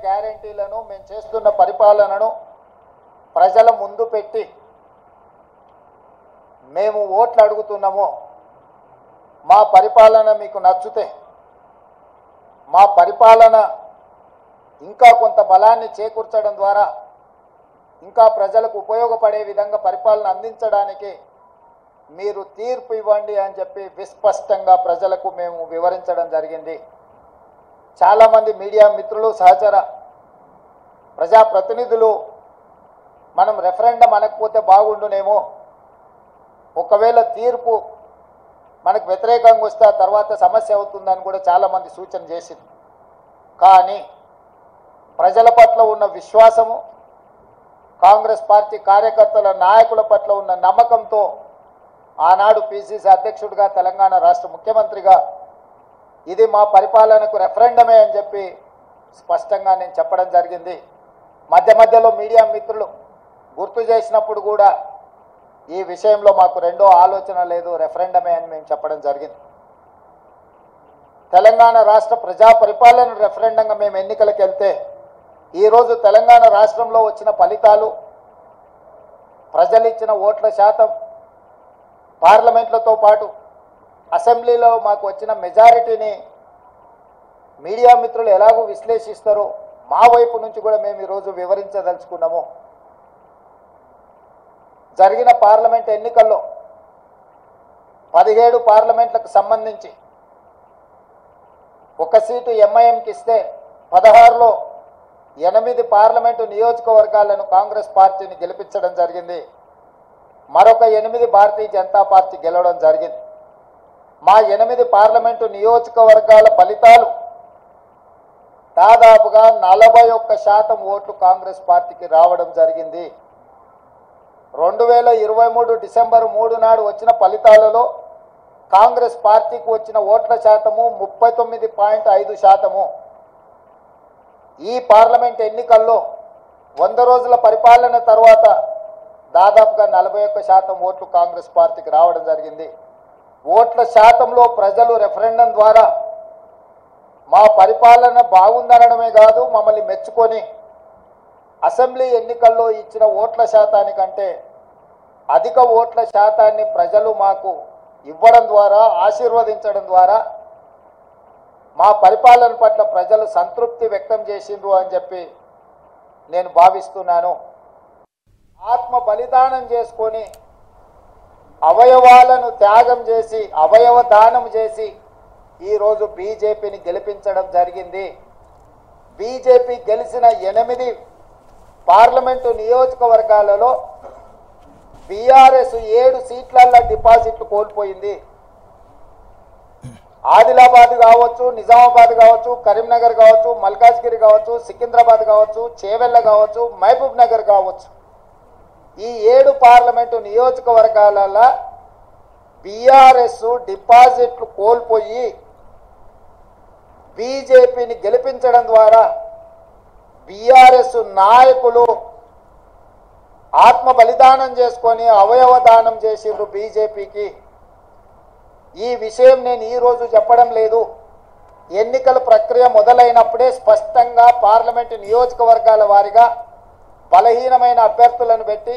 గ్యారెంటీలను మేము చేస్తున్న పరిపాలనను ప్రజల ముందు పెట్టి మేము ఓట్లు అడుగుతున్నాము. మా పరిపాలన మీకు నచ్చితే మా పరిపాలన ఇంకా కొంత బలాన్ని చేకూర్చడం ద్వారా ఇంకా ప్రజలకు ఉపయోగపడే విధంగా పరిపాలన అందించడానికి మీరు తీర్పు ఇవ్వండి అని చెప్పి విస్పష్టంగా ప్రజలకు మేము వివరించడం జరిగింది. చాలామంది మీడియా మిత్రులు సహచర ప్రజాప్రతినిధులు మనం రెఫరెండం అనకపోతే బాగుండునేమో, ఒకవేళ తీర్పు మనకు వ్యతిరేకంగా వస్తే ఆ తర్వాత సమస్య అవుతుందని కూడా చాలామంది సూచన చేసింది. కానీ ప్రజల పట్ల ఉన్న విశ్వాసము, కాంగ్రెస్ పార్టీ కార్యకర్తల నాయకుల పట్ల ఉన్న నమ్మకంతో ఆనాడు పిసిసి అధ్యక్షుడిగా తెలంగాణ రాష్ట్ర ముఖ్యమంత్రిగా ఇది మా పరిపాలనకు రెఫరెండమే అని చెప్పి స్పష్టంగా నేను చెప్పడం జరిగింది. మధ్య మధ్యలో మీడియా మిత్రులు గుర్తు చేసినప్పుడు కూడా ఈ విషయంలో మాకు రెండో ఆలోచన లేదు, రెఫరెండమే అని మేము చెప్పడం జరిగింది. తెలంగాణ రాష్ట్ర ప్రజా పరిపాలన రెఫరెండంగా మేము ఎన్నికలకు వెళ్తే ఈరోజు తెలంగాణ రాష్ట్రంలో వచ్చిన ఫలితాలు, ప్రజలు ఇచ్చిన ఓట్ల శాతం, పార్లమెంట్లతో పాటు అసెంబ్లీలో మాకు వచ్చిన మెజారిటీని మీడియా మిత్రులు ఎలాగూ విశ్లేషిస్తారో మా వైపు నుంచి కూడా మేము ఈరోజు వివరించదలుచుకున్నాము. జరిగిన పార్లమెంట్ ఎన్నికల్లో 17 పార్లమెంట్లకు సంబంధించి ఒక సీటు ఎంఐఎంకి ఇస్తే 16లో 8 పార్లమెంటు నియోజకవర్గాలను కాంగ్రెస్ పార్టీని గెలిపించడం జరిగింది. మరొక 8 భారతీయ జనతా పార్టీ గెలవడం జరిగింది. మా 8 పార్లమెంటు నియోజకవర్గాల ఫలితాలు దాదాపుగా 41% ఓట్లు కాంగ్రెస్ పార్టీకి రావడం జరిగింది. 2023 డిసెంబర్ 3 నాడు వచ్చిన ఫలితాలలో కాంగ్రెస్ పార్టీకి వచ్చిన ఓట్ల శాతము 39.5%. ఈ పార్లమెంట్ ఎన్నికల్లో 100 రోజుల పరిపాలన తర్వాత దాదాపుగా 41% ఓట్లు కాంగ్రెస్ పార్టీకి రావడం జరిగింది. ఓట్ల శాతంలో ప్రజలు రెఫరెండం ద్వారా మా పరిపాలన బాగుందనడమే కాదు, మమ్మల్ని మెచ్చుకొని అసెంబ్లీ ఎన్నికల్లో ఇచ్చిన ఓట్ల శాతానికంటే అధిక ఓట్ల శాతాన్ని ప్రజలు మాకు ఇవ్వడం ద్వారా, ఆశీర్వదించడం ద్వారా మా పరిపాలన పట్ల ప్రజలు సంతృప్తి వ్యక్తం చేసిండ్రు అని చెప్పి నేను భావిస్తున్నాను. ఆత్మ బలిదానం చేసుకొని అవయవాలను త్యాగం చేసి, అవయవ దానం చేసి ఈరోజు బీజేపీని గెలిపించడం జరిగింది. బీజేపీ గెలిచిన 8 పార్లమెంటు నియోజకవర్గాలలో బీఆర్ఎస్ 7 సీట్లల్లో డిపాజిట్లు కోల్పోయింది. ఆదిలాబాద్ కావచ్చు, నిజామాబాద్ కావచ్చు, కరీంనగర్ కావచ్చు, మల్కాజ్గిరి కావచ్చు, సికింద్రాబాద్ కావచ్చు, చేవెళ్ళ కావచ్చు, మహబూబ్ నగర్ కావచ్చు, ఈ 7 పార్లమెంటు నియోజకవర్గాలలో బీఆర్ఎస్ డిపాజిట్లు కోల్పోయి బీజేపీని గెలిపించడం ద్వారా బీఆర్ఎస్ నాయకులు ఆత్మ బలిదానం చేసుకొని అవయవ దానం చేసిండ్రు బీజేపీకి. ఈ విషయం నేను ఈరోజు చెప్పడం లేదు. ఎన్నికల ప్రక్రియ మొదలైనప్పుడే స్పష్టంగా పార్లమెంటు నియోజకవర్గాల వారీగా బలహీనమైన అభ్యర్థులను పెట్టి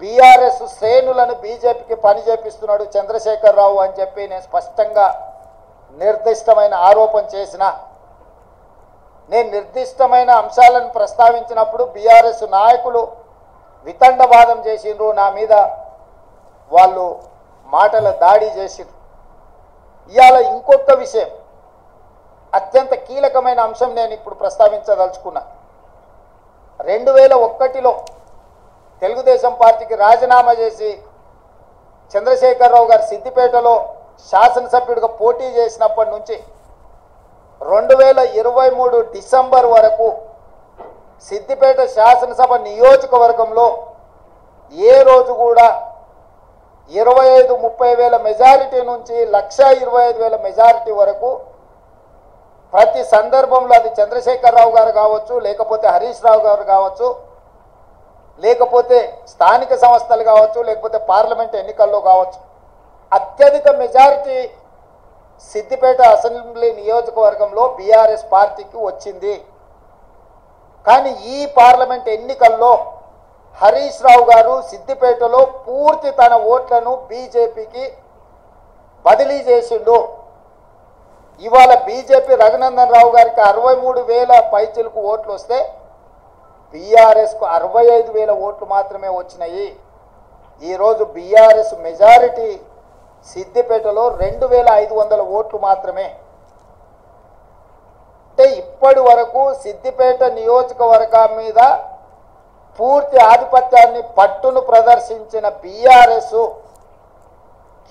బీఆర్ఎస్ శ్రేణులను బీజేపీకి పని చేపిస్తున్నాడు చంద్రశేఖరరావు అని చెప్పి నేను స్పష్టంగా నిర్దిష్టమైన ఆరోపణ చేసిన. నేను నిర్దిష్టమైన అంశాలను ప్రస్తావించినప్పుడు బీఆర్ఎస్ నాయకులు వితండవాదం చేసిండ్రు, నా మీద వాళ్ళు మాటల దాడి చేసిండ్రు. ఇవాళ ఇంకొక విషయం, అత్యంత కీలకమైన అంశం నేను ఇప్పుడు ప్రస్తావించదలుచుకున్నా. 2001లో తెలుగుదేశం పార్టీకి రాజీనామా చేసి చంద్రశేఖరరావు గారు సిద్దిపేటలో శాసనసభ్యుడిగా పోటీ చేసినప్పటి నుంచి 2023 డిసెంబర్ వరకు సిద్దిపేట శాసనసభ నియోజకవర్గంలో ఏ రోజు కూడా 25-30 వేల మెజారిటీ నుంచి 1,25,000 మెజారిటీ వరకు ప్రతి సందర్భంలో అది చంద్రశేఖరరావు గారు కావచ్చు, లేకపోతే హరీష్ రావు గారు కావచ్చు, లేకపోతే స్థానిక సంస్థలు కావచ్చు, లేకపోతే పార్లమెంట్ ఎన్నికల్లో కావచ్చు, అత్యధిక మెజారిటీ సిద్దిపేట అసెంబ్లీ నియోజకవర్గంలో బీఆర్ఎస్ పార్టీకి వచ్చింది. కానీ ఈ పార్లమెంట్ ఎన్నికల్లో హరీష్ రావు గారు సిద్దిపేటలో పూర్తి తన ఓట్లను బీజేపీకి బదిలీ చేసిండు. ఇవాళ బీజేపీ రఘునందన్ రావు గారికి 63,000 పైచిలకు ఓట్లు వస్తే బీఆర్ఎస్కు 65,000 ఓట్లు మాత్రమే వచ్చినాయి. ఈరోజు బీఆర్ఎస్ మెజారిటీ సిద్దిపేటలో 2,500 ఓట్లు మాత్రమే. అంటే ఇప్పటి వరకు సిద్దిపేట నియోజకవర్గం మీద పూర్తి ఆధిపత్యాన్ని పట్టును ప్రదర్శించిన బీఆర్ఎస్,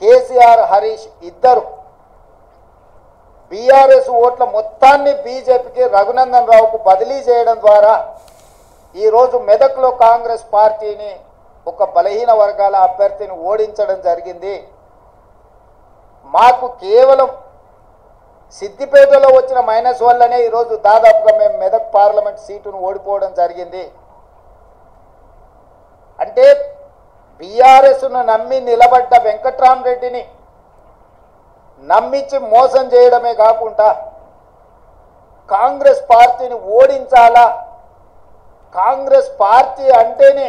కేసీఆర్, హరీష్ ఇద్దరు బీఆర్ఎస్ ఓట్ల మొత్తాన్ని బీజేపీకి రఘునందన్ రావుకు బదిలీ చేయడం ద్వారా ఈరోజు మెదక్లో కాంగ్రెస్ పార్టీని ఒక బలహీన వర్గాల అభ్యర్థిని ఓడించడం జరిగింది. మాకు కేవలం సిద్దిపేటలో వచ్చిన మైనస్ వల్లనే ఈరోజు దాదాపుగా మేము మెదక్ పార్లమెంట్ సీటును ఓడిపోవడం జరిగింది. అంటే బీఆర్ఎస్ను నమ్మి నిలబడ్డ వెంకట్రామరెడ్డిని నమ్మించి మోసం చేయడమే కాకుండా కాంగ్రెస్ పార్టీని ఓడించాలా, కాంగ్రెస్ పార్టీ అంటేనే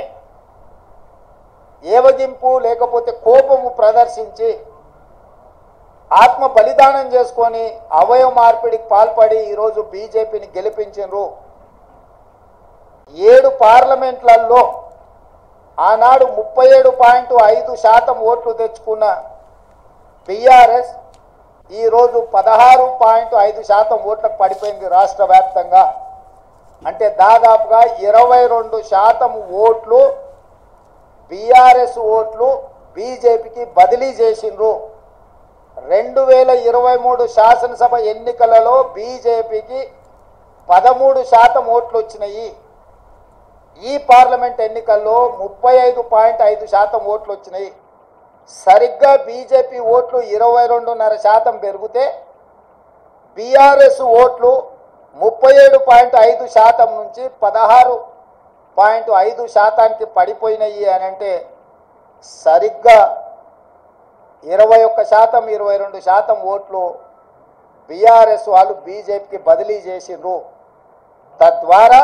ఏవగింపు లేకపోతే కోపము ప్రదర్శించి ఆత్మ బలిదానం చేసుకొని అవయవ మార్పిడికి పాల్పడి ఈరోజు బీజేపీని గెలిపించారు. 7 పార్లమెంట్లలో ఆనాడు 37.5% ఓట్లు తెచ్చుకున్న బీఆర్ఎస్ ఈరోజు 16.5% ఓట్లకు పడిపోయింది రాష్ట్ర వ్యాప్తంగా. అంటే దాదాపుగా 22% ఓట్లు బీఆర్ఎస్ ఓట్లు బీజేపీకి బదిలీ చేసిండ్రు. 2023 శాసనసభ ఎన్నికలలో బీజేపీకి 13% ఓట్లు వచ్చినాయి. ఈ పార్లమెంట్ ఎన్నికల్లో 35.5% ఓట్లు వచ్చినాయి. సరిగ్గా బీజేపీ ఓట్లు 22.5% పెరిగితే బీఆర్ఎస్ ఓట్లు 37.5% నుంచి 16.5%కి పడిపోయినాయి అని అంటే సరిగ్గా 21%, 22% ఓట్లు బీఆర్ఎస్ వాళ్ళు బీజేపీకి బదిలీ చేసిండ్రు. తద్వారా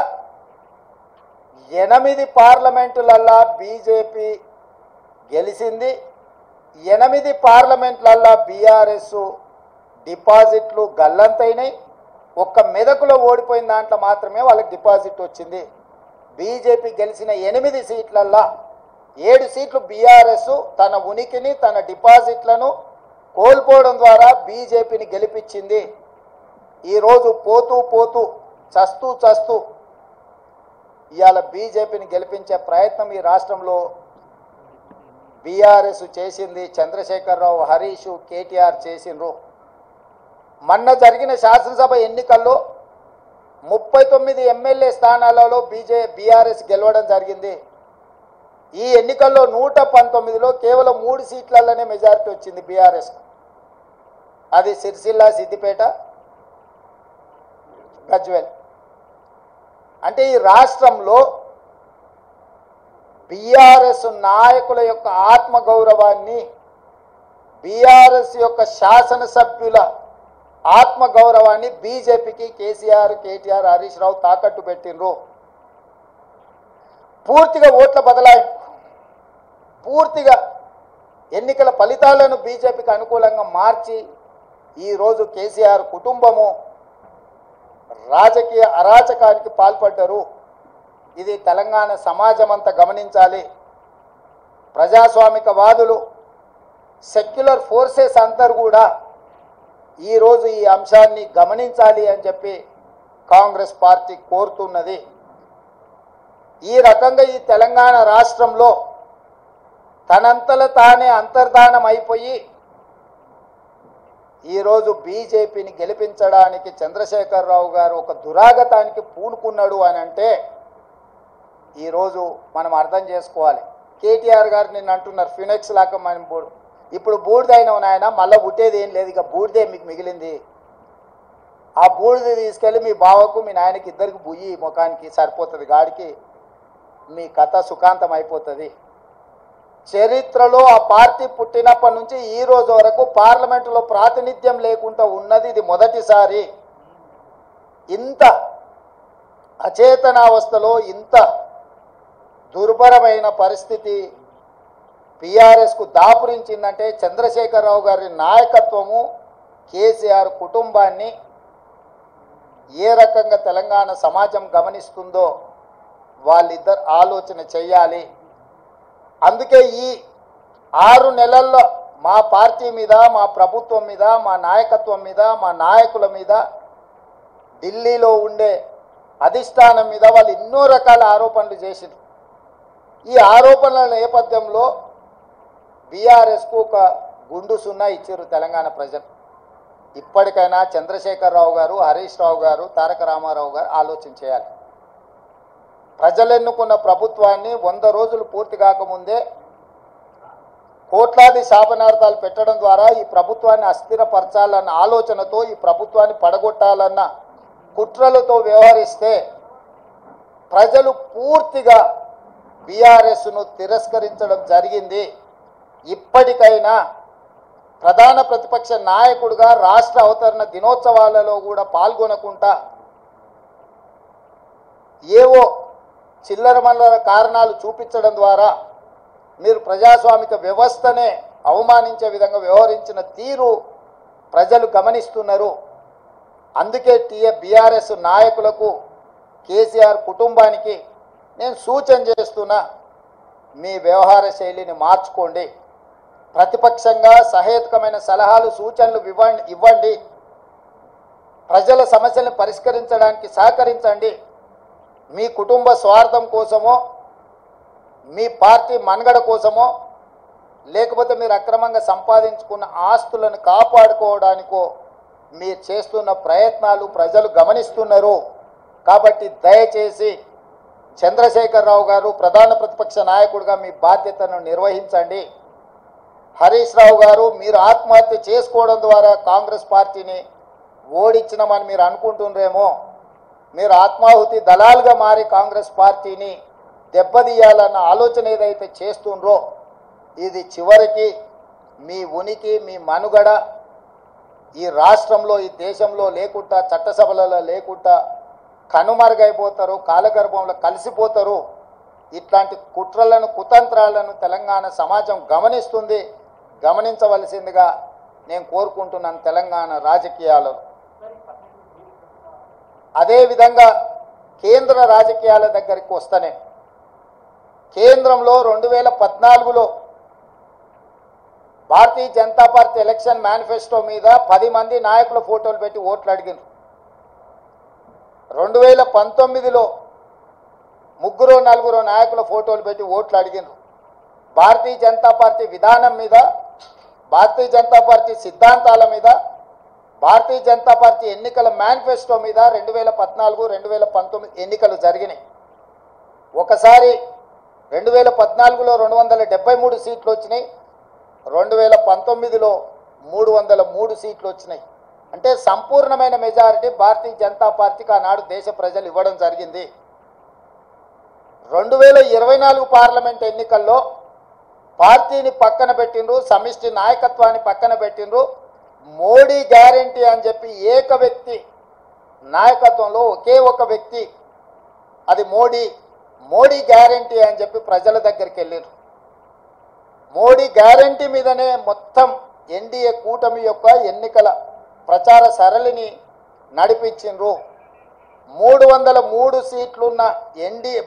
8 పార్లమెంటులల్లా బీజేపీ గెలిచింది. 8 పార్లమెంట్లల్లా బీఆర్ఎస్ డిపాజిట్లు గల్లంతైనాయి. ఒక్క మెదకులో ఓడిపోయిన దాంట్లో మాత్రమే వాళ్ళకి డిపాజిట్ వచ్చింది. బీజేపీ గెలిచిన 8 సీట్లల్లా 7 సీట్లు బీఆర్ఎస్ తన ఉనికిని, తన డిపాజిట్లను కోల్పోవడం ద్వారా బీజేపీని గెలిపించింది. ఈరోజు పోతూ పోతూ చస్తూ చస్తూ ఇవాళ బీజేపీని గెలిపించే ప్రయత్నం ఈ రాష్ట్రంలో బీఆర్ఎస్ చేసింది. చంద్రశేఖరరావు, హరీష్, కేటీఆర్ చేసిండ్రు. మొన్న జరిగిన శాసనసభ ఎన్నికల్లో 39 ఎమ్మెల్యే స్థానాలలో బీఆర్ఎస్ గెలవడం జరిగింది. ఈ ఎన్నికల్లో 119లో కేవలం 3 సీట్లలోనే మెజారిటీ వచ్చింది బీఆర్ఎస్. అది సిరిసిల్ల, సిద్దిపేట, గజ్వేల్. అంటే ఈ రాష్ట్రంలో బీఆర్ఎస్ నాయకుల యొక్క ఆత్మగౌరవాన్ని, బీఆర్ఎస్ యొక్క శాసనసభ్యుల ఆత్మగౌరవాన్ని బీజేపీకి కేసీఆర్, కేటీఆర్, హరీష్ రావు తాకట్టు పెట్టిండ్రు. పూర్తిగా ఓట్ల బదలాయింపు, పూర్తిగా ఎన్నికల ఫలితాలను బీజేపీకి అనుకూలంగా మార్చి ఈరోజు కేసీఆర్ కుటుంబము రాజకీయ అరాచకానికి పాల్పడ్డారు. ఇది తెలంగాణ సమాజం అంతా గమనించాలి. ప్రజాస్వామికవాదులు, సెక్యులర్ ఫోర్సెస్ అందరూ కూడా ఈరోజు ఈ అంశాన్ని గమనించాలి అని చెప్పి కాంగ్రెస్ పార్టీ కోరుతున్నది. ఈ రకంగా ఈ తెలంగాణ రాష్ట్రంలో తనంతల తానే అంతర్ధానం అయిపోయి ఈరోజు బీజేపీని గెలిపించడానికి చంద్రశేఖరరావు గారు ఒక దురాగతానికి పూనుకున్నాడు అని అంటే ఈరోజు మనం అర్థం చేసుకోవాలి. కేటీఆర్ గారు నిన్న అంటున్నారు ఫినెక్స్ లాగా మనం ఇప్పుడు బూడిదైన నాయన మళ్ళీ పుట్టేది ఏం లేదు, ఇక బూడిదే మీకు మిగిలింది. ఆ బూడిద తీసుకెళ్ళి మీ బావకు, మీ నాయనకి ఇద్దరికి బుయ్యి ముఖానికి సరిపోతుంది, గాడికి మీ కథ సుఖాంతం అయిపోతుంది. చరిత్రలో ఆ పార్టీ పుట్టినప్పటి నుంచి ఈ రోజు వరకు పార్లమెంటులో ప్రాతినిధ్యం లేకుండా ఉన్నది ఇది మొదటిసారి. ఇంత అచేతనావస్థలో ఇంత దుర్భరమైన పరిస్థితి బీఆర్ఎస్కు దాపురించిందంటే చంద్రశేఖరరావు గారి నాయకత్వము, కేసీఆర్ కుటుంబాన్ని ఏ రకంగా తెలంగాణ సమాజం గమనిస్తుందో వాళ్ళిద్దరు ఆలోచన చేయాలి. అందుకే ఈ 6 నెలల్లో మా పార్టీ మీద, మా ప్రభుత్వం మీద, మా నాయకత్వం మీద, మా నాయకుల మీద, ఢిల్లీలో ఉండే అధిష్టానం మీద వాళ్ళు ఎన్నో రకాల ఆరోపణలు చేసింది. ఈ ఆరోపణల నేపథ్యంలో బీఆర్ఎస్కు ఒక గుండు సున్నా ఇచ్చారు తెలంగాణ ప్రజలు. ఇప్పటికైనా చంద్రశేఖరరావు గారు, హరీష్ రావు గారు, తారక రామారావు గారు ఆలోచన చేయాలి. ప్రజలు ఎన్నుకున్న ప్రభుత్వాన్ని 100 రోజులు పూర్తి కాకముందే కోట్లాది శాపనార్థాలు పెట్టడం ద్వారా ఈ ప్రభుత్వాన్ని అస్థిరపరచాలన్న ఆలోచనతో, ఈ ప్రభుత్వాన్ని పడగొట్టాలన్న కుట్రలతో వ్యవహరిస్తే ప్రజలు పూర్తిగా బీఆర్ఎస్ను తిరస్కరించడం జరిగింది. ఇప్పటికైనా ప్రధాన ప్రతిపక్ష నాయకుడిగా రాష్ట్ర అవతరణ దినోత్సవాలలో కూడా పాల్గొనకుండా ఏవో చిల్లరమల్లర కారణాలు చూపించడం ద్వారా మీరు ప్రజాస్వామిక వ్యవస్థనే అవమానించే విధంగా వ్యవహరించిన తీరు ప్రజలు గమనిస్తున్నారు. అందుకే బీఆర్ఎస్ నాయకులకు, కేసీఆర్ కుటుంబానికి నేను సూచన చేస్తున్నా, మీ వ్యవహార శైలిని మార్చుకోండి. ప్రతిపక్షంగా సహేతుకమైన సలహాలు, సూచనలు ఇవ్వండి. ప్రజల సమస్యలను పరిష్కరించడానికి సహకరించండి. మీ కుటుంబ స్వార్థం కోసమో, మీ పార్టీ మనుగడ కోసమో, లేకపోతే మీరు అక్రమంగా సంపాదించుకున్న ఆస్తులను కాపాడుకోవడానికో మీరు చేస్తున్న ప్రయత్నాలు ప్రజలు గమనిస్తున్నారు. కాబట్టి దయచేసి చంద్రశేఖరరావు గారు ప్రధాన ప్రతిపక్ష నాయకుడిగా మీ బాధ్యతను నిర్వహించండి. హరీష్ రావు గారు, మీరు ఆత్మహత్య చేసుకోవడం ద్వారా కాంగ్రెస్ పార్టీని ఓడించినామని మీరు అనుకుంటున్నారేమో. మీరు ఆత్మాహుతి దళాలుగా మారి కాంగ్రెస్ పార్టీని దెబ్బతీయాలన్న ఆలోచన ఏదైతే చేస్తుండ్రో, ఇది చివరికి మీ ఉనికి, మీ మనుగడ ఈ రాష్ట్రంలో, ఈ దేశంలో లేకుండా, చట్టసభలలో లేకుండా కనుమరుగైపోతారు, కాలగర్భంలో కలిసిపోతారు. ఇట్లాంటి కుట్రలను, కుతంత్రాలను తెలంగాణ సమాజం గమనిస్తుంది. గమనించవలసిందిగా నేను కోరుకుంటున్నాను తెలంగాణ రాజకీయాలలో. అదేవిధంగా కేంద్ర రాజకీయాల దగ్గరికి వస్తేనే, కేంద్రంలో 2014లో Bharatiya Janata party election manifesto మీద 10 మంది నాయకుల ఫోటోలు పెట్టి ఓట్లు అడిగారు. 2019లో 3-4 నాయకుల ఫోటోలు పెట్టి ఓట్లు అడిగారు. భారతీయ జనతా పార్టీ విధానం మీద, భారతీయ జనతా పార్టీ సిద్ధాంతాల మీద, భారతీయ జనతా పార్టీ ఎన్నికల మేనిఫెస్టో మీద 2014, 2019 ఎన్నికలు జరిగినాయి. ఒకసారి 2014లో 273 సీట్లు వచ్చినాయి, 2019లో 303 సీట్లు వచ్చినాయి. అంటే సంపూర్ణమైన మెజారిటీ భారతీయ జనతా పార్టీకి ఆనాడు దేశ ప్రజలు ఇవ్వడం జరిగింది. 2024 పార్లమెంట్ ఎన్నికల్లో పార్టీని పక్కన పెట్టిండ్రు, సమిష్టి నాయకత్వాన్ని పక్కన పెట్టిండ్రు. మోడీ గ్యారంటీ అని చెప్పి ఏక వ్యక్తి నాయకత్వంలో ఒకే ఒక వ్యక్తి, అది మోడీ గ్యారంటీ అని చెప్పి ప్రజల దగ్గరికి వెళ్ళారు. మోడీ గ్యారంటీ మీదనే మొత్తం ఎన్డీఏ కూటమి యొక్క ఎన్నికల ప్రచార సరళిని నడిపించిండ్రు. 303 సీట్లున్న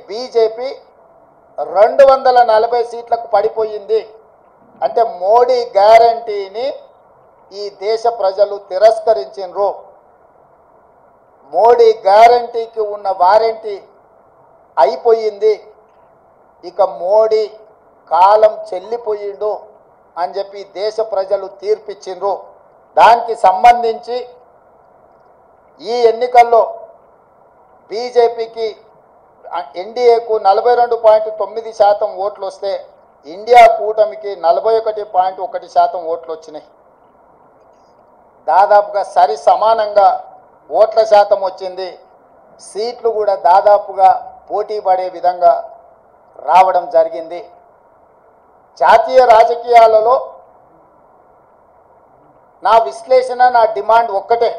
బీజేపీ 240 సీట్లకు పడిపోయింది. అంటే మోడీ గ్యారంటీని ఈ దేశ ప్రజలు తిరస్కరించిండ్రు. మోడీ గ్యారంటీకి ఉన్న వారంటీ అయిపోయింది. ఇక మోడీ కాలం చెల్లిపోయిండు అని చెప్పి దేశ ప్రజలు తీర్పిచ్చిండ్రు. దానికి సంబంధించి ఈ ఎన్నికల్లో బీజేపీకి, ఎన్డీఏకు 42.9% ఓట్లు వస్తే ఇండియా కూటమికి 41.1% ఓట్లు వచ్చినాయి. దాదాపుగా సరి సమానంగా ఓట్ల శాతం వచ్చింది. సీట్లు కూడా దాదాపుగా పోటీ పడే విధంగా రావడం జరిగింది. జాతీయ రాజకీయాలలో నా విశ్లేషణ, నా డిమాండ్ ఒక్కటే,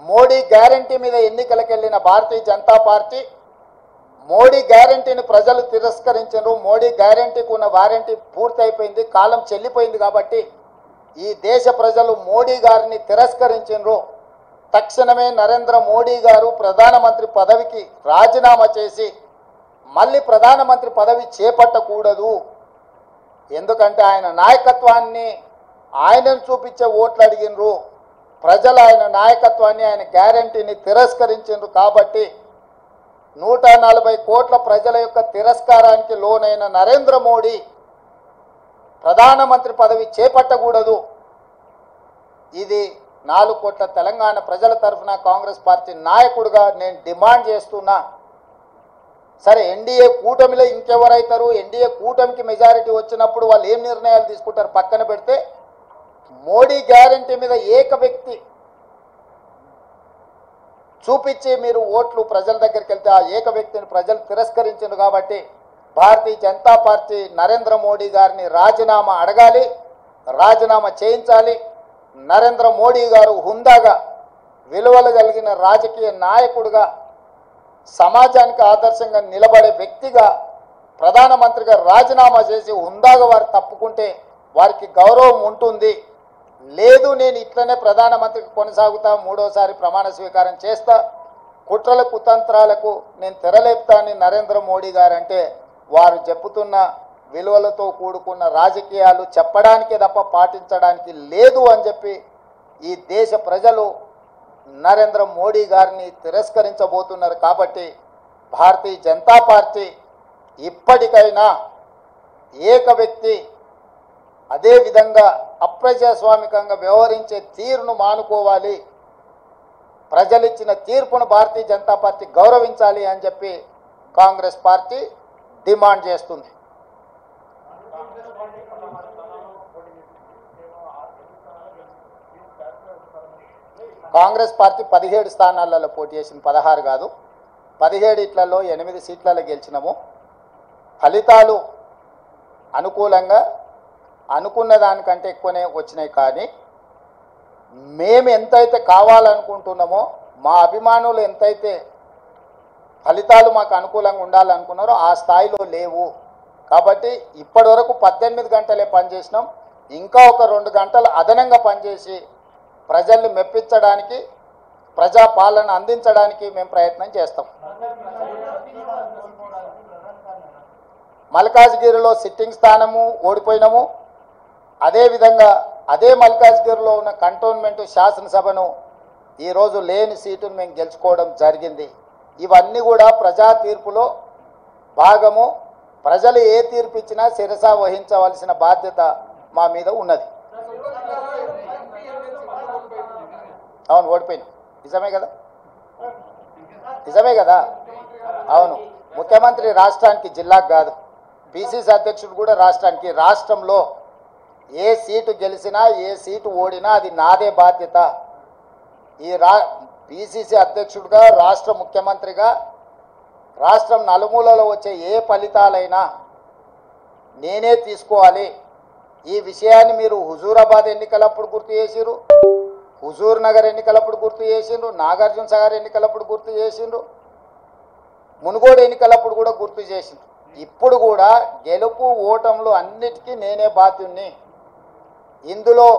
మోడీ గ్యారంటీ మీద ఎన్నికలకు వెళ్ళిన భారతీయ జనతా పార్టీ మోడీ గ్యారంటీని ప్రజలు తిరస్కరించారు. మోడీ గ్యారంటీకి ఉన్న వారంటీ పూర్తయిపోయింది, కాలం చెల్లిపోయింది కాబట్టి ఈ దేశ ప్రజలు మోడీ గారిని తిరస్కరించారు. తక్షణమే నరేంద్ర మోడీ గారు ప్రధానమంత్రి పదవికి రాజీనామా చేసి మళ్ళీ ప్రధానమంత్రి పదవి చేపట్టకూడదు. ఎందుకంటే ఆయన నాయకత్వాన్ని ఆయనను చూపించే ఓట్లు అడిగినరు. ప్రజలు ఆయన నాయకత్వాన్ని, ఆయన గ్యారంటీని తిరస్కరించారు. కాబట్టి 140 కోట్ల ప్రజల యొక్క తిరస్కారానికి లోనైన నరేంద్ర మోడీ ప్రధానమంత్రి పదవి చేపట్టకూడదు. ఇది 4 కోట్ల తెలంగాణ ప్రజల తరఫున కాంగ్రెస్ పార్టీ నాయకుడిగా నేను డిమాండ్ చేస్తున్నా. సరే, ఎన్డీఏ కూటమిలో ఇంకెవరైతారు? ఎన్డీఏ కూటమికి మెజారిటీ వచ్చినప్పుడు వాళ్ళు ఏం నిర్ణయాలు తీసుకుంటారు పక్కన పెడితే, మోడీ గ్యారంటీ మీద ఏక వ్యక్తి చూపించి మీరు ఓట్లు ప్రజల దగ్గరికి వెళ్తే ఆ ఏక వ్యక్తిని ప్రజలు తిరస్కరించారు. కాబట్టి భారతీయ జనతా పార్టీ నరేంద్ర మోడీ గారిని రాజీనామా అడగాలి, రాజీనామా చేయించాలి. నరేంద్ర మోడీ గారు హుందాగా, విలువలు కలిగిన రాజకీయ నాయకుడిగా, సమాజానికి ఆదర్శంగా నిలబడే వ్యక్తిగా ప్రధానమంత్రిగా రాజీనామా చేసి హుందాగా వారు తప్పుకుంటే వారికి గౌరవం ఉంటుంది. లేదు, నేను ఇట్లనే ప్రధానమంత్రికి కొనసాగుతా, 3వసారి ప్రమాణ స్వీకారం చేస్తా, కుట్రల కుతంత్రాలకు నేను తెరలేపుతానని నరేంద్ర మోడీ గారు అంటే వారు చెప్పుతున్న విలువలతో కూడుకున్న రాజకీయాలు చెప్పడానికే తప్ప పాటించడానికి లేదు అని చెప్పి ఈ దేశ ప్రజలు నరేంద్ర మోడీ గారిని తిరస్కరించబోతున్నారు. కాబట్టి భారతీయ జనతా పార్టీ ఇప్పటికైనా ఏక వ్యక్తి అదేవిధంగా అప్రజాస్వామికంగా వ్యవహరించే తీరును మానుకోవాలి. ప్రజలిచ్చిన తీర్పును భారతీయ జనతా పార్టీ గౌరవించాలి అని చెప్పి కాంగ్రెస్ పార్టీ డిమాండ్ చేస్తుంది. కాంగ్రెస్ పార్టీ 17 స్థానాలలో పోటీ చేసింది, 16 కాదు. 17 ఇట్లలో 8 సీట్లలో గెలిచినాము. ఫలితాలు అనుకూలంగా అనుకున్న దానికంటే ఎక్కువనే వచ్చినాయి. కానీ మేము ఎంతైతే కావాలనుకుంటున్నామో, మా అభిమానులు ఎంతైతే ఫలితాలు మాకు అనుకూలంగా ఉండాలనుకున్నారో ఆ స్థాయిలో లేవు. కాబట్టి ఇప్పటి వరకు 18 గంటలే పనిచేసినాం. ఇంకా ఒక 2 గంటలు అదనంగా పనిచేసి ప్రజల్ని మెప్పించడానికి, ప్రజాపాలన అందించడానికి మేము ప్రయత్నం చేస్తాం. మల్కాజ్గిరిలో సిట్టింగ్ స్థానము ఓడిపోయినాము. అదేవిధంగా అదే మల్కాజ్గిరిలో ఉన్న కంటోన్మెంట్ శాసనసభను ఈరోజు లేని సీటును మేము గెలుచుకోవడం జరిగింది. ఇవన్నీ కూడా ప్రజా తీర్పులో భాగము. ప్రజలు ఏ తీర్పు ఇచ్చినా శిరస వహించవలసిన బాధ్యత మా మీద ఉన్నది. అవును, ఓడిపోయింది. నిజమే కదా, నిజమే కదా. అవును, ముఖ్యమంత్రి రాష్ట్రానికి, జిల్లాకు కాదు. పిసిసి అధ్యక్షుడు కూడా రాష్ట్రానికి. రాష్ట్రంలో ఏ సీటు గెలిచినా ఏ సీటు ఓడినా అది నాదే బాధ్యత. ఈ పిసిసి అధ్యక్షుడిగా, రాష్ట్ర ముఖ్యమంత్రిగా రాష్ట్రం నలుమూలలో వచ్చే ఏ ఫలితాలైనా నేనే తీసుకోవాలి. ఈ విషయాన్ని మీరు హుజూరాబాద్ ఎన్నికలప్పుడు గుర్తు చేసిరు, హుజూర్ నగర్ ఎన్నికలప్పుడు గుర్తు చేసిండ్రు, నాగార్జున సాగర్ ఎన్నికలప్పుడు గుర్తు చేసిండ్రు, మునుగోడు ఎన్నికలప్పుడు కూడా గుర్తు చేసిండ్రు. ఇప్పుడు కూడా గెలుపు ఓటములు అన్నిటికీ నేనే బాధ్యుణ్ణి. ఇందులో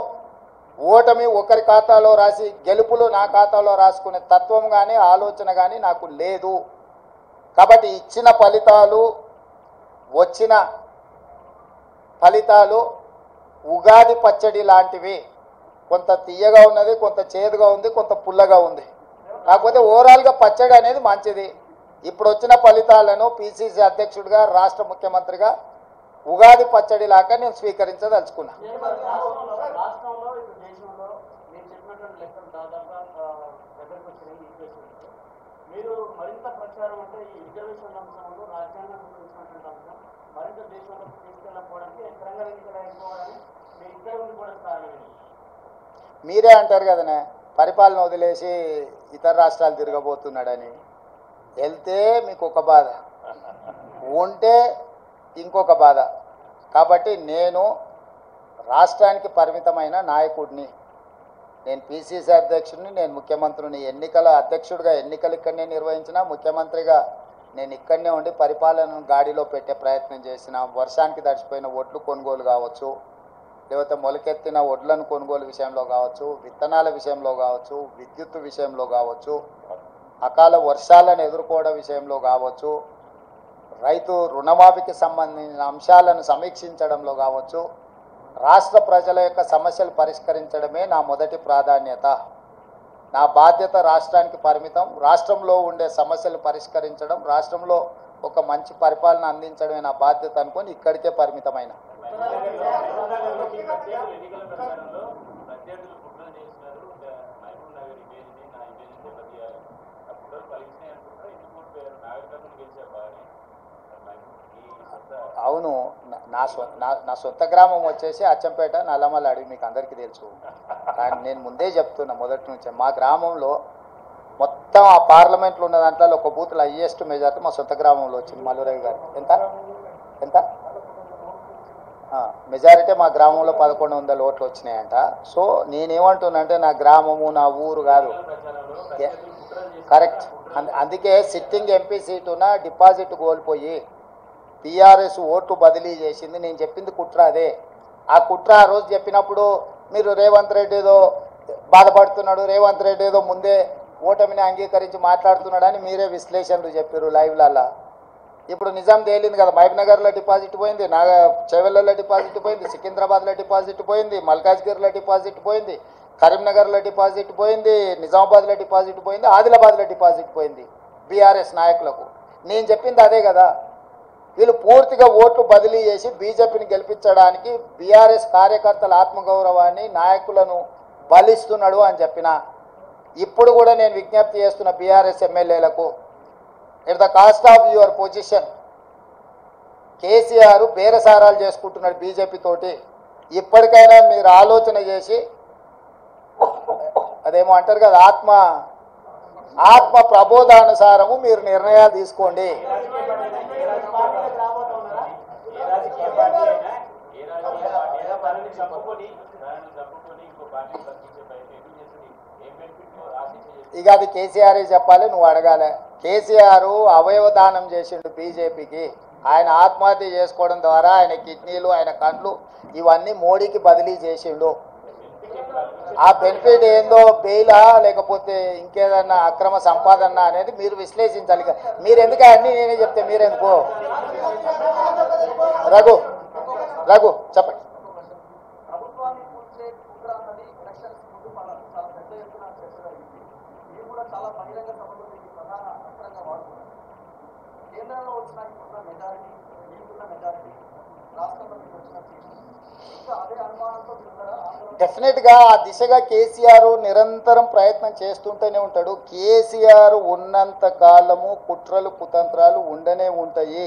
ఓటమి ఒకరి ఖాతాలో రాసి గెలుపులు నా ఖాతాలో రాసుకునే తత్వం కానీ ఆలోచన కానీ నాకు లేదు. కాబట్టి ఇచ్చిన ఫలితాలు, వచ్చిన ఫలితాలు ఉగాది పచ్చడి లాంటివి. కొంత తీయగా ఉన్నది, కొంత చేదుగా ఉంది, కొంత పుల్లగా ఉంది. కాకపోతే ఓవరాల్గా పచ్చడి అనేది మంచిది. ఇప్పుడు వచ్చిన ఫలితాలను పిసిసి అధ్యక్షుడిగా, రాష్ట్ర ముఖ్యమంత్రిగా ఉగాది పచ్చడి లాగా నేను స్వీకరించదలుచుకున్నా. మీరే అంటారు కదనే, పరిపాలన వదిలేసి ఇతర రాష్ట్రాలు తిరగబోతున్నాడని. వెళ్తే మీకు ఒక బాధ, ఉంటే ఇంకొక బాధ. కాబట్టి నేను రాష్ట్రానికి పరిమితమైన నాయకుడిని. నేను పిసిసి అధ్యక్షుడిని, నేను ముఖ్యమంత్రిని. ఎన్నికల అధ్యక్షుడిగా ఎన్నికలు ఇక్కడనే నిర్వహించిన, ముఖ్యమంత్రిగా నేను ఇక్కడనే ఉండి పరిపాలనను గాడిలో పెట్టే ప్రయత్నం చేసిన. వర్షానికి తడిచిపోయిన ఒడ్లు కొనుగోలు కావచ్చు, లేకపోతే మొలకెత్తిన ఒడ్లను కొనుగోలు విషయంలో కావచ్చు, విత్తనాల విషయంలో కావచ్చు, విద్యుత్ విషయంలో కావచ్చు, అకాల వర్షాలను ఎదుర్కోవడం విషయంలో కావచ్చు, రైతు రుణమాఫీకి సంబంధించిన అంశాలను సమీక్షించడంలో కావచ్చు, రాష్ట్ర ప్రజల యొక్క సమస్యలు పరిష్కరించడమే నా మొదటి ప్రాధాన్యత. నా బాధ్యత రాష్ట్రానికి పరిమితం. రాష్ట్రంలో ఉండే సమస్యలు పరిష్కరించడం, రాష్ట్రంలో ఒక మంచి పరిపాలన అందించడమే నా బాధ్యత అనుకొని ఇక్కడికే పరిమితమైన. అవును, నా సొంత గ్రామం వచ్చేసి అచ్చంపేట, నల్లమల్ల అడవి, మీకు అందరికీ తెలుసు. కానీ నేను ముందే చెప్తున్నా మొదటి నుంచే, మా గ్రామంలో మొత్తం ఆ పార్లమెంట్లో ఉన్న దాంట్లో ఒక బూత్లో హైయెస్ట్ మెజార్టీ మా సొంత గ్రామంలో వచ్చింది. మల్లురవి గారు ఎంత ఎంత మెజారిటీ మా గ్రామంలో 1100 ఓట్లు వచ్చినాయంట. సో నేనేమంటున్నానంటే నా గ్రామము నా ఊరు కాదు, కరెక్ట్. అందుకే సిట్టింగ్ ఎంపీ సీటున డిపాజిట్ కోల్పోయి టీఆర్ఎస్ ఓట్లు బదిలీ చేసింది. నేను చెప్పింది కుట్ర అదే. ఆ కుట్ర ఆ రోజు చెప్పినప్పుడు మీరు రేవంత్ రెడ్డి ఏదో బాధపడుతున్నాడు, రేవంత్ రెడ్డి ఏదో ముందే ఓటమిని అంగీకరించి మాట్లాడుతున్నాడని మీరే విశ్లేషణలు చెప్పారు లైవ్లలో. ఇప్పుడు నిజాం తేలింది కదా, మహబూబ్నగర్లో డిపాజిట్ పోయింది, చేవెళ్ళలో డిపాజిట్ పోయింది, సికింద్రాబాద్లో డిపాజిట్ పోయింది, మల్కాజ్గిరిలో డిపాజిట్ పోయింది, కరీంనగర్లో డిపాజిట్ పోయింది, నిజామాబాద్లో డిపాజిట్ పోయింది, ఆదిలాబాద్లో డిపాజిట్ పోయింది బీఆర్ఎస్ నాయకులకు. నేను చెప్పింది అదే కదా. వీళ్ళు పూర్తిగా ఓట్లు బదిలీ చేసి బీజేపీని గెలిపించడానికి బీఆర్ఎస్ కార్యకర్తల ఆత్మగౌరవాన్ని, నాయకులను బలిస్తున్నాడు అని చెప్పిన. ఇప్పుడు కూడా నేను విజ్ఞప్తి చేస్తున్న బీఆర్ఎస్ ఎమ్మెల్యేలకు, at the cost of your position, KCR బేరసారాలు చేసుకుంటున్నాడు బీజేపీ తోటి. ఇప్పటికైనా మీరు ఆలోచన చేసి, అదేమో అంటారు కదా, ఆత్మ ప్రబోధానుసారము మీరు నిర్ణయాలు తీసుకోండి. ఇక అది కేసీఆరే చెప్పాలి, నువ్వు అడగాలి. కేసీఆర్ అవయవ దానం చేసిండు బీజేపీకి. ఆయన ఆత్మహత్య చేసుకోవడం ద్వారా ఆయన కిడ్నీలు, ఆయన కండ్లు ఇవన్నీ మోడీకి బదిలీ చేసిండు. ఆ బెనిఫిట్ ఏందో, బెయిలా లేకపోతే ఇంకేదన్నా అక్రమ సంపాదన అనేది మీరు విశ్లేషించాలి. మీరు ఎందుకు అన్నీ నేనే చెప్తే మీరెందుకు? రఘు చెప్పండి. డెఫినెట్గా ఆ దిశగా కేసీఆర్ నిరంతరం ప్రయత్నం చేస్తుంటూనే ఉంటాడు. కేసీఆర్ ఉన్నంత కాలము కుట్రలు కుతంత్రాలు ఉండనే ఉంటాయి.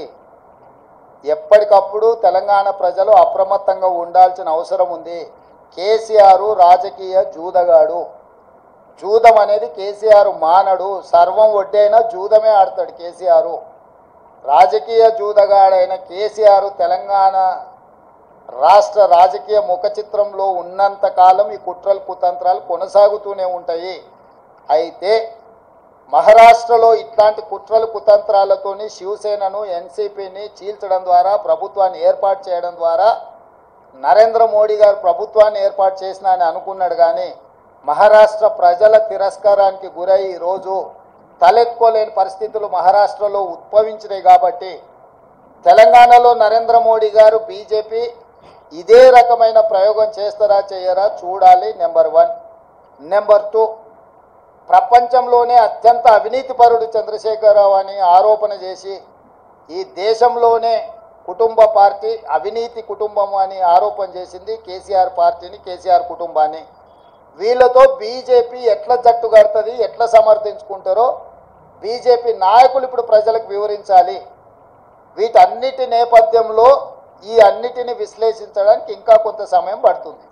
ఎప్పటికప్పుడు తెలంగాణ ప్రజలు అప్రమత్తంగా ఉండాల్సిన అవసరం ఉంది. కేసీఆర్ రాజకీయ జూదగాడు. జూదం అనేది కేసీఆర్ మానడు. సర్వం ఒడ్డైనా జూదమే ఆడతాడు కేసీఆర్. రాజకీయ జూదగాడైన కేసీఆర్ తెలంగాణ రాష్ట్ర రాజకీయ ముఖ చిత్రంలో ఉన్నంత కాలం ఈ కుట్రలు కుతంత్రాలు కొనసాగుతూనే ఉంటాయి. అయితే మహారాష్ట్రలో ఇట్లాంటి కుట్రలు కుతంత్రాలతోని శివసేనను, ఎన్సీపీని చీల్చడం ద్వారా, ప్రభుత్వాన్ని ఏర్పాటు చేయడం ద్వారా నరేంద్ర మోడీ గారు ప్రభుత్వాన్ని ఏర్పాటు చేసిన అని అనుకున్నాడు. కానీ మహారాష్ట్ర ప్రజల తిరస్కారానికి గురై ఈరోజు తలెత్తుకోలేని పరిస్థితులు మహారాష్ట్రలో ఉద్భవించినాయి. కాబట్టి తెలంగాణలో నరేంద్ర మోడీ గారు, బీజేపీ ఇదే రకమైన ప్రయోగం చేస్తారా చేయరా చూడాలి. నెంబర్ 1. నెంబర్ 2, ప్రపంచంలోనే అత్యంత అవినీతిపరుడు చంద్రశేఖరరావు అని ఆరోపణ చేసి ఈ దేశంలోనే కుటుంబ పార్టీ, అవినీతి కుటుంబం అని ఆరోపణ చేసింది కేసీఆర్ పార్టీని, కేసీఆర్ కుటుంబాన్ని. వీళ్ళతో బీజేపీ ఎట్లా జట్టు కడుతుంది, ఎట్లా సమర్థించుకుంటారో బీజేపీ నాయకులు ఇప్పుడు ప్రజలకు వివరించాలి. వీటన్నిటి నేపథ్యంలో ఈ అన్నిటిని విశ్లేషించడానికి ఇంకా కొంత సమయం పడుతుంది.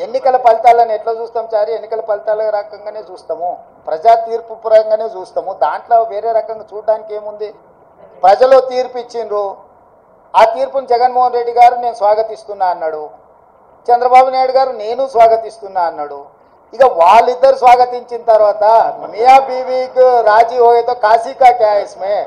ఎన్నికల ఫలితాలను ఎట్లా చూస్తాం చారి? ఎన్నికల ఫలితాల రకంగానే చూస్తాము. ప్రజా తీర్పు పరంగానే చూస్తాము. దాంట్లో వేరే రకంగా చూడడానికి ఏముంది? ప్రజలు తీర్పు ఇచ్చిండ్రు. ఆ తీర్పుని జగన్మోహన్ రెడ్డి గారు నేను స్వాగతిస్తున్నా అన్నాడు. చంద్రబాబు నాయుడు గారు నేను స్వాగతిస్తున్నా అన్నాడు. ఇక వాళ్ళిద్దరు స్వాగతించిన తర్వాత మియా బీవీకి రాజీ హోయేతో కాశీ కా క్యా ఇస్మే?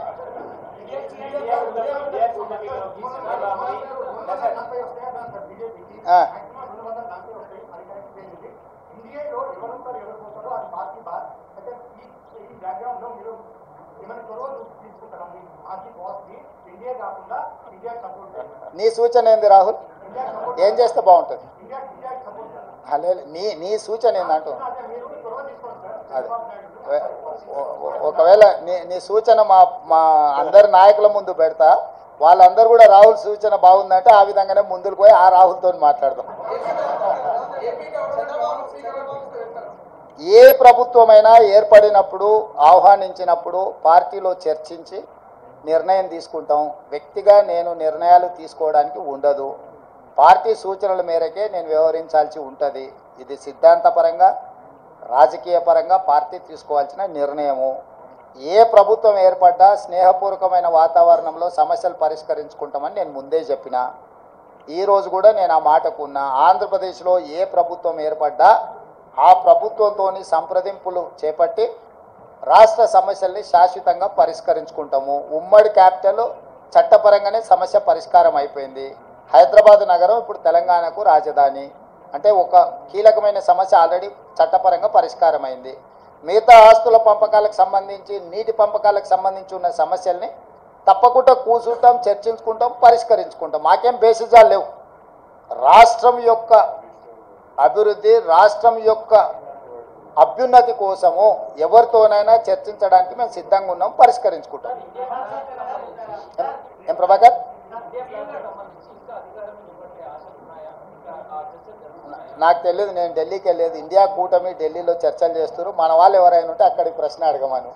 నీ సూచన ఏంది రాహుల్? ఏం చేస్తే బాగుంటుంది? నీ సూచన ఏందంటూ అదే ఒకవేళ నీ సూచన మా అందరి నాయకుల ముందు పెడతా. వాళ్ళందరూ కూడా రాహుల్ సూచన బాగుందంటే ఆ విధంగానే ముందుకు పోయి ఆ రాహుల్తో మాట్లాడదాం. ఏ ప్రభుత్వమైనా ఏర్పడినప్పుడు ఆహ్వానించినప్పుడు పార్టీలో చర్చించి నిర్ణయం తీసుకుంటాం. వ్యక్తిగా నేను నిర్ణయాలు తీసుకోవడానికి ఉండదు. పార్టీ సూచనల మేరకే నేను వ్యవహరించాల్సి ఉంటుంది. ఇది సిద్ధాంతపరంగా రాజకీయ పరంగా పార్టీ తీసుకోవాల్సిన నిర్ణయము. ఏ ప్రభుత్వం ఏర్పడ్డా స్నేహపూర్వకమైన వాతావరణంలో సమస్యలు పరిష్కరించుకుంటామని నేను ముందే చెప్పిన. ఈరోజు కూడా నేను ఆ మాటకున్నా. ఆంధ్రప్రదేశ్లో ఏ ప్రభుత్వం ఏర్పడ్డా ఆ ప్రభుత్వంతో సంప్రదింపులు చేపట్టి రాష్ట్ర సమస్యల్ని శాశ్వతంగా పరిష్కరించుకుంటాము. ఉమ్మడి క్యాపిటల్ చట్టపరంగానే సమస్య పరిష్కారం అయిపోయింది. హైదరాబాద్ నగరం ఇప్పుడు తెలంగాణకు రాజధాని. అంటే ఒక కీలకమైన సమస్య ఆల్రెడీ చట్టపరంగా పరిష్కారం అయింది. మిగతా ఆస్తుల పంపకాలకు సంబంధించి నీటి పంపకాలకు సంబంధించి ఉన్న సమస్యల్ని తప్పకుండా కూర్చుంటాం, చర్చించుకుంటాం, పరిష్కరించుకుంటాం. మాకేం బేసిజాలు లేవు. రాష్ట్రం యొక్క అభివృద్ధి, రాష్ట్రం యొక్క అభ్యున్నతి కోసము ఎవరితోనైనా చర్చించడానికి మేము సిద్ధంగా ఉన్నాం, పరిష్కరించుకుంటాం. ఏం ప్రభాకర్? నాకు తెలియదు, నేను ఢిల్లీకి వెళ్ళలేదు. ఇండియా కూటమి ఢిల్లీలో చర్చలు చేస్తారు. మన వాళ్ళు ఎవరైనా ఉంటే అక్కడికి ప్రశ్న అడగమను.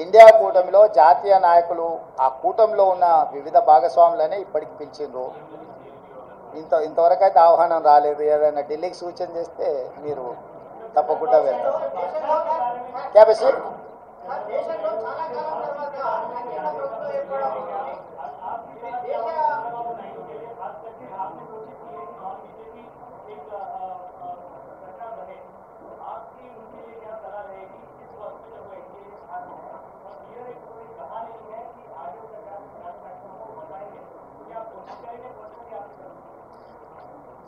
ఇండియా కూటమిలో జాతీయ నాయకులు ఆ కూటమిలో ఉన్న వివిధ భాగస్వాములనే ఇప్పటికి పిలిచిండ్రు. ఇంతవరకు అయితే ఆహ్వానం రాలేదు. ఏదైనా ఢిల్లీకి సూచన చేస్తే మీరు తప్పకుండా వెళ్తారు. క్యాబేసి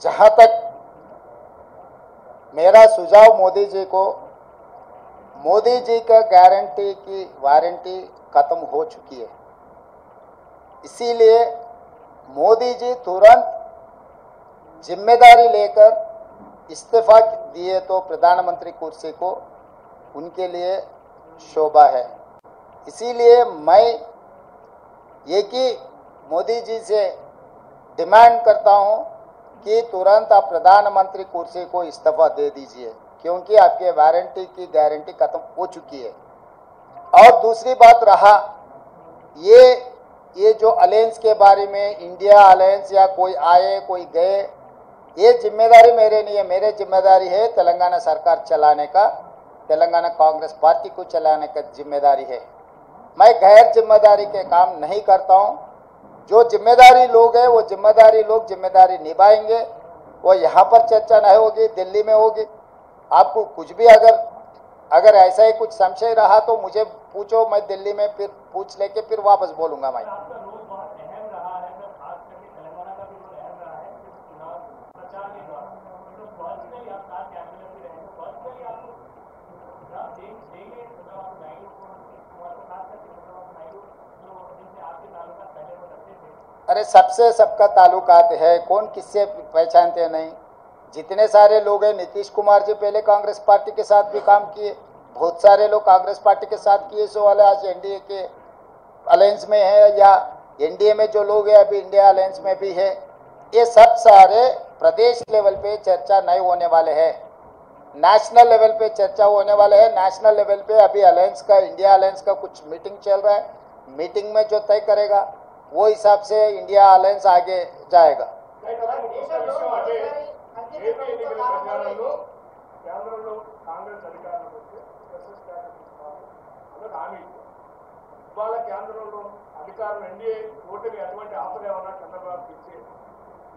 जहाँ तक मेरा सुझाव मोदी जी को, मोदी जी का गारंटी की वारंटी खत्म हो चुकी है. इसीलिए मोदी जी तुरंत जिम्मेदारी लेकर इस्तीफा दिए तो प्रधानमंत्री कुर्सी को उनके लिए शोभा है. इसीलिए मैं एक ही मोदी जी से डिमांड करता हूं कि तुरंत आप प्रधानमंत्री कुर्सी को इस्तीफा दे दीजिए, क्योंकि आपके वारंटी की गारंटी खत्म हो चुकी है. और दूसरी बात रहा ये जो अलायंस के बारे में, इंडिया अलायंस या कोई आए कोई गए, ये जिम्मेदारी मेरे नहीं है. मेरे जिम्मेदारी है तेलंगाना सरकार चलाने का, तेलंगाना कांग्रेस पार्टी को चलाने का जिम्मेदारी है. मैं गैर जिम्मेदारी के काम नहीं करता हूँ. जो जिम्मेदारी लोग हैं वो जिम्मेदारी लोग जिम्मेदारी निभाएंगे. वो यहाँ पर चर्चा नहीं होगी, दिल्ली में होगी. आपको कुछ भी अगर ऐसा ही कुछ संशय रहा तो मुझे पूछो, मैं दिल्ली में फिर पूछ लेके फिर वापस बोलूँगा. मैं अरे सबसे सबका ताल्लुकात है, कौन किससे पहचानते नहीं. जितने सारे लोग हैं, नीतीश कुमार जी पहले कांग्रेस पार्टी के साथ भी काम किए, बहुत सारे लोग कांग्रेस पार्टी के साथ किए. सो वाले आज एनडीए के अलायंस में है, या एनडीए में जो लोग हैं अभी इंडिया अलायंस में भी है. ये सब सारे प्रदेश लेवल पे चर्चा नहीं होने वाले हैं, नेशनल लेवल पे चर्चा होने वाले हैं. नेशनल लेवल पे अभी अलायंस का, इंडिया अलायंस का कुछ मीटिंग चल रहा है. मीटिंग में जो तय करेगा वो हिसाब से इंडिया अलायंस आगे जाएगा. కేంద్రంలో కాంగ్రెస్ అధికారంలోకి వస్తే హామీ ఇవాళ కేంద్రంలో అధికారం ఎన్డీఏ ఓటుని అటువంటి ఆఫర్ ఏమన్నా చంద్రబాబుకి ఇచ్చి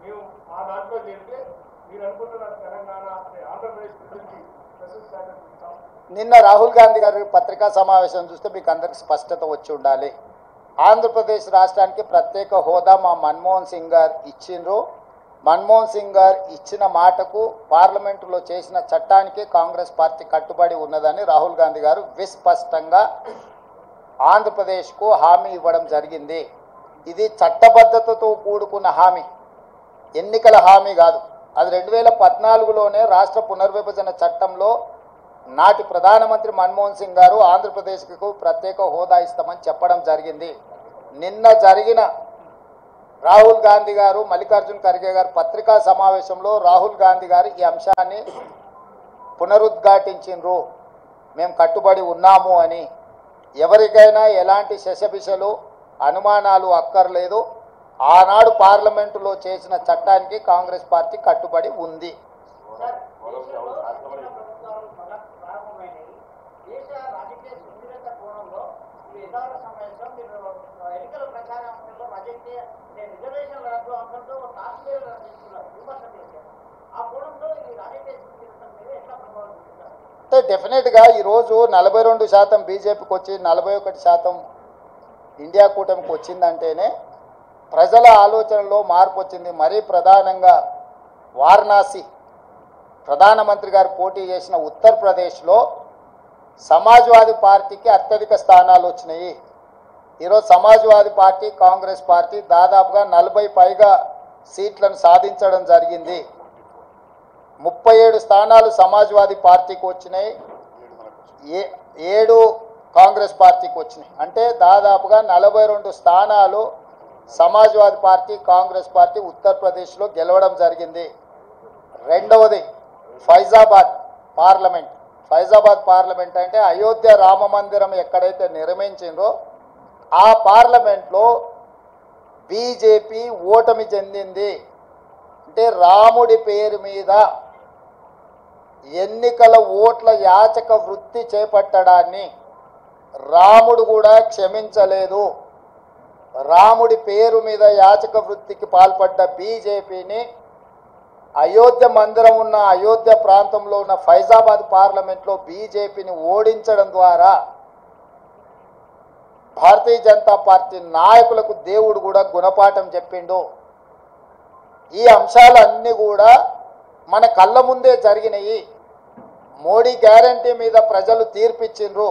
మేము ఆ దాంట్లో చేరితే మీరు అనుకుంటున్న తెలంగాణ ఆంధ్రప్రదేశ్ గురించి నిన్న రాహుల్ గాంధీ గారి పత్రికా సమావేశం చూస్తే మీకు అందరికి స్పష్టత వచ్చి ఉండాలి. ఆంధ్రప్రదేశ్ రాష్ట్రానికి ప్రత్యేక హోదా మా మన్మోహన్ సింగ్ గారు ఇచ్చిండ్రు. మన్మోహన్ సింగ్ గారు ఇచ్చిన మాటకు పార్లమెంటులో చేసిన చట్టానికి కాంగ్రెస్ పార్టీ కట్టుబడి ఉన్నదని రాహుల్ గాంధీ గారు విస్పష్టంగా ఆంధ్రప్రదేశ్కు హామీ ఇవ్వడం జరిగింది. ఇది చట్టబద్ధతతో కూడుకున్న హామీ, ఎన్నికల హామీ కాదు. అది 2014లోనే రాష్ట్ర పునర్విభజన చట్టంలో నాటి ప్రధానమంత్రి మన్మోహన్ సింగ్ గారు ఆంధ్రప్రదేశ్కు ప్రత్యేక హోదా ఇస్తామని చెప్పడం జరిగింది. నిన్న జరిగిన రాహుల్ గాంధీ గారు మల్లికార్జున్ ఖర్గే గారు పత్రికా సమావేశంలో రాహుల్ గాంధీ గారు ఈ అంశాన్ని పునరుద్ఘాటించిండ్రు. మేము కట్టుబడి ఉన్నాము అని. ఎవరికైనా ఎలాంటి శశబిషలు అనుమానాలు అక్కర్లేదు. ఆనాడు పార్లమెంటులో చేసిన చట్టానికి కాంగ్రెస్ పార్టీ కట్టుబడి ఉంది. అంటే డెఫినెట్గా ఈరోజు 42% బీజేపీకి వచ్చి 41% ఇండియా కూటమికి వచ్చిందంటేనే ప్రజల ఆలోచనలో మార్పు వచ్చింది. మరీ ప్రధానంగా వారణాసి ప్రధానమంత్రి గారు పోటీ చేసిన ఉత్తరప్రదేశ్లో సమాజ్వాదీ పార్టీకి అత్యధిక స్థానాలు వచ్చినాయి. ఈరోజు సమాజ్వాదీ పార్టీ కాంగ్రెస్ పార్టీ దాదాపుగా 40 పైగా సీట్లను సాధించడం జరిగింది. 37 స్థానాలు సమాజ్వాదీ పార్టీకి వచ్చినాయి, 7 కాంగ్రెస్ పార్టీకి వచ్చినాయి. అంటే దాదాపుగా 42 స్థానాలు సమాజ్వాదీ పార్టీ కాంగ్రెస్ పార్టీ ఉత్తరప్రదేశ్లో గెలవడం జరిగింది. రెండవది ఫైజాబాద్ పార్లమెంట్. ఫైజాబాద్ పార్లమెంట్ అంటే అయోధ్య రామ మందిరం ఎక్కడైతే నిర్మించిందో ఆ పార్లమెంట్లో బీజేపీ ఓటమి చెందింది. అంటే రాముడి పేరు మీద ఎన్నికల ఓట్ల యాచక వృత్తి చేపట్టడాన్ని రాముడు కూడా క్షమించలేదు. రాముడి పేరు మీద యాచక వృత్తికి పాల్పడ్డ బీజేపీని అయోధ్య మందిరం ఉన్న అయోధ్య ప్రాంతంలో ఉన్న ఫైజాబాద్ పార్లమెంట్లో బీజేపీని ఓడించడం ద్వారా భారతీయ జనతా పార్టీ నాయకులకు దేవుడు కూడా గుణపాఠం చెప్పిండు. ఈ అంశాలన్నీ కూడా మన కళ్ళ ముందే జరిగినాయి. మోడీ గ్యారంటీ మీద ప్రజలు తీర్పిచ్చిండ్రు,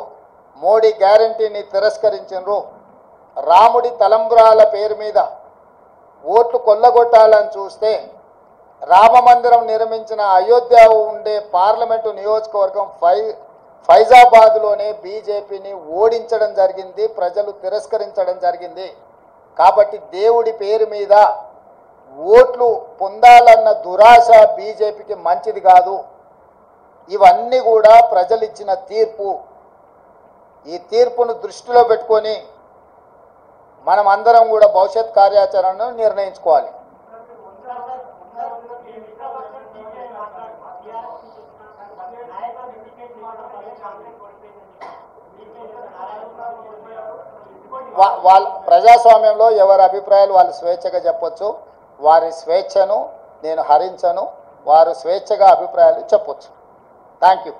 మోడీ గ్యారంటీని తిరస్కరించిండ్రు. రాముడి తలంబ్రాల పేరు మీద ఓట్లు కొల్లగొట్టాలని చూస్తే రామ మందిరం నిర్మించిన అయోధ్య ఉండే పార్లమెంటు నియోజకవర్గం ఫైజాబాద్లోనే బీజేపీని ఓడించడం జరిగింది, ప్రజలు తిరస్కరించడం జరిగింది. కాబట్టి దేవుడి పేరు మీద ఓట్లు పొందాలన్న దురాశ బీజేపీకి మంచిది కాదు. ఇవన్నీ కూడా ప్రజలు ఇచ్చిన తీర్పు. ఈ తీర్పును దృష్టిలో పెట్టుకొని మనం అందరం కూడా భవిష్యత్ కార్యాచరణను నిర్ణయించుకోవాలి. వాళ్ళ ప్రజాస్వామ్యంలో ఎవరి అభిప్రాయాలు వాళ్ళు స్వేచ్ఛగా చెప్పొచ్చు. వారి స్వేచ్ఛను నేను హరించను. వారు స్వేచ్ఛగా అభిప్రాయాలు చెప్పొచ్చు. Thank you.